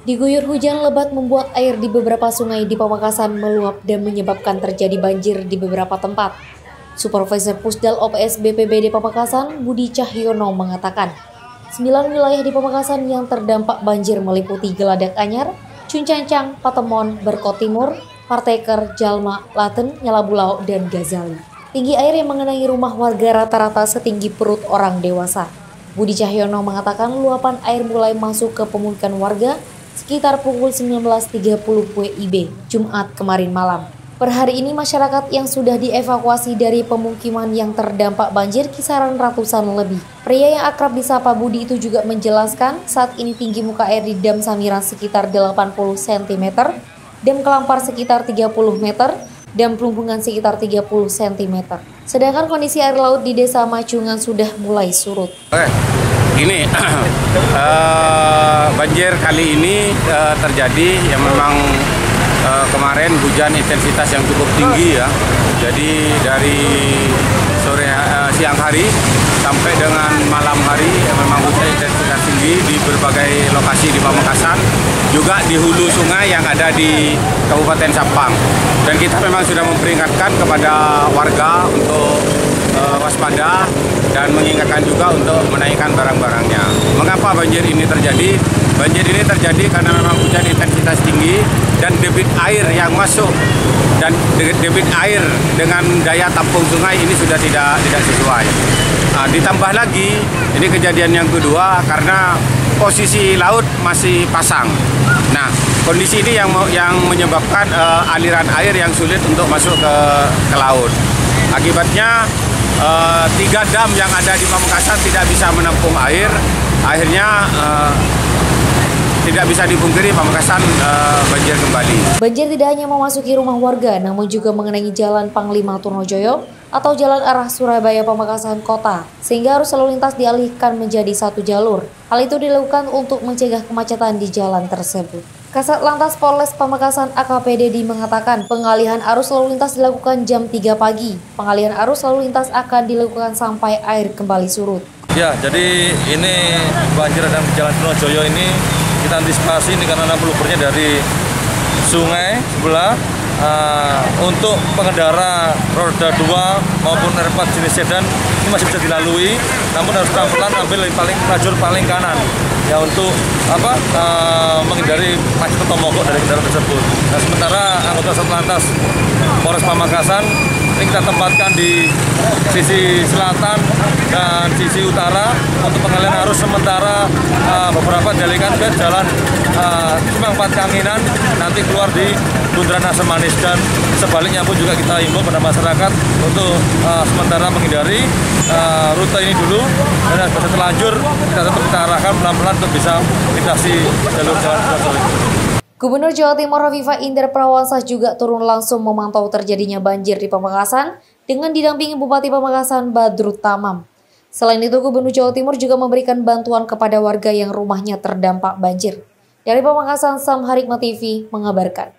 Diguyur hujan lebat membuat air di beberapa sungai di Pamekasan meluap dan menyebabkan terjadi banjir di beberapa tempat. Supervisor Pusdal OPS BPBD Pamekasan, Budi Cahyono mengatakan, 9 wilayah di Pamekasan yang terdampak banjir meliputi Geladak Anyar, Cuncancang, Patemon, Berkot Timur, Parteker, Jalma, Laten, Nyalabulau, dan Gazali. Tinggi air yang mengenai rumah warga rata-rata setinggi perut orang dewasa. Budi Cahyono mengatakan luapan air mulai masuk ke pemukiman warga sekitar pukul 19.30 WIB, Jumat kemarin malam. Per hari ini masyarakat yang sudah dievakuasi dari pemukiman yang terdampak banjir kisaran ratusan lebih. Pria yang akrab disapa Budi itu juga menjelaskan saat ini tinggi muka air di Dam Samiran sekitar 80 cm, Dam Kelampar sekitar 30 meter, Dam Plumpungan sekitar 30 cm. Sedangkan kondisi air laut di Desa Macungan sudah mulai surut. Ini banjir kali ini terjadi yang memang kemarin hujan intensitas yang cukup tinggi ya. Jadi dari siang hari sampai dengan malam hari memang hujan intensitas tinggi di berbagai lokasi di Pamekasan, juga di hulu sungai yang ada di Kabupaten Sampang. Dan kita memang sudah memperingatkan kepada warga untuk waspada dan mengingatkan juga untuk menaikkan barang-barangnya. Mengapa banjir ini terjadi? Banjir ini terjadi karena memang hujan intensitas tinggi dan debit air yang masuk dan debit air dengan daya tampung sungai ini sudah tidak sesuai. Ditambah lagi ini kejadian yang kedua karena posisi laut masih pasang. Nah, kondisi ini yang menyebabkan aliran air yang sulit untuk masuk ke laut. Akibatnya 3 dam yang ada di Pamekasan tidak bisa menampung air, akhirnya tidak bisa dipungkiri Pamekasan banjir kembali. Banjir tidak hanya memasuki rumah warga, namun juga mengenangi Jalan Panglima Turnojoyo atau jalan arah Surabaya Pamekasan Kota, sehingga arus lalu lintas dialihkan menjadi satu jalur. Hal itu dilakukan untuk mencegah kemacetan di jalan tersebut. Kasat Lantas Polres Pamekasan AKP Dedi mengatakan pengalihan arus lalu lintas dilakukan jam 3 pagi. Pengalihan arus lalu lintas akan dilakukan sampai air kembali surut. Ya, jadi ini banjir dan Jalan Turnojoyo ini kita antisipasi ini karena 60% dari sungai sebelah. Untuk pengendara roda 2 maupun R4 jenis sedan ini masih bisa dilalui, namun harus pelan-pelan ambil lajur paling kanan ya untuk menghindari macet atau mogok dari kendaraan tersebut. Nah, sementara anggota Satlantas Polres Pamekasan ini kita tempatkan di sisi selatan dan sisi utara untuk pengalihan arus sementara beberapa dialihkan ke jalan Simpang 4 Kanginan nanti keluar di Bundaran Asam Manis, dan sebaliknya pun juga kita himbau pada masyarakat untuk sementara menghindari rute ini dulu, dan setelah terlanjur kita tetap kita arahkan pelan-pelan untuk bisa melintasi jalur jalan tersebut. Gubernur Jawa Timur Hovifah Indar Parawansa juga turun langsung memantau terjadinya banjir di Pamekasan dengan didampingi Bupati Pamekasan Badrut Tamam. Selain itu, Gubernur Jawa Timur juga memberikan bantuan kepada warga yang rumahnya terdampak banjir. Dari Pamekasan, Sam Harikma TV mengabarkan.